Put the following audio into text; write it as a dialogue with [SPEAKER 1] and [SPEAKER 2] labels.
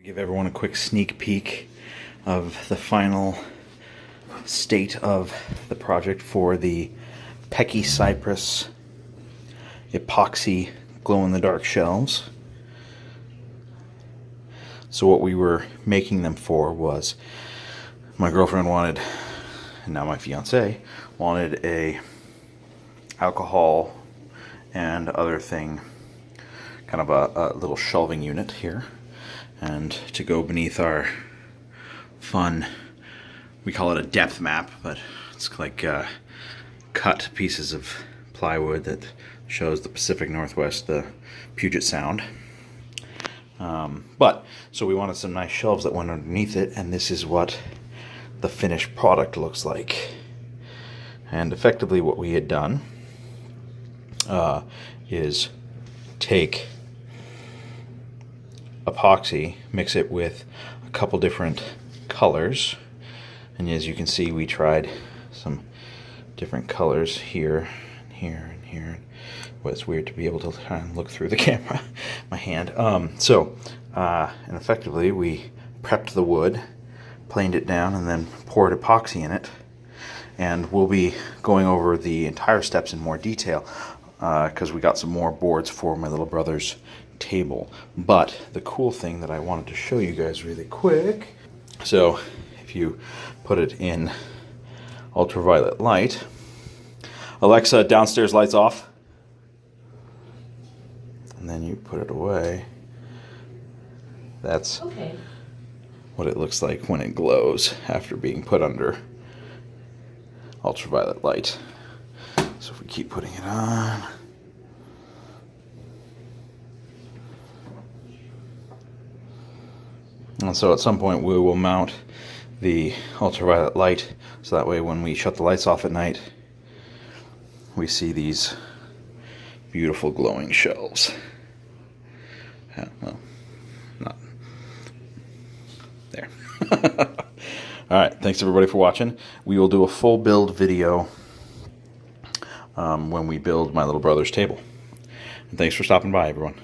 [SPEAKER 1] Give everyone a quick sneak peek of the final state of the project for the Pecky Cypress Epoxy glow-in-the-dark shelves. So what we were making them for was, my girlfriend wanted, and now my fiance, wanted a alcohol and other thing, kind of a little shelving unit here. And to go beneath our fun, we call it a depth map, but it's like cut pieces of plywood that shows the Pacific Northwest, the Puget Sound. So we wanted some nice shelves that went underneath it, and this is what the finished product looks like. And effectively what we had done is take epoxy, mix it with a couple different colors, and as you can see, we tried some different colors here and here and here. Well, it's weird to be able to try and look through the camera, my hand. And effectively we prepped the wood, planed it down, and then poured epoxy in it. And we'll be going over the entire steps in more detail because we got some more boards for my little brother's table. But the cool thing that I wanted to show you guys really quick, so if you put it in ultraviolet light, Alexa, downstairs lights off, and then you put it away, that's okay. What it looks like when it glows after being put under ultraviolet light. So if we keep putting it on, and so at some point we will mount the ultraviolet light, so that way when we shut the lights off at night, we see these beautiful glowing shelves. Yeah, well, not there. Alright, thanks everybody for watching. We will do a full build video when we build my little brother's table. And thanks for stopping by, everyone.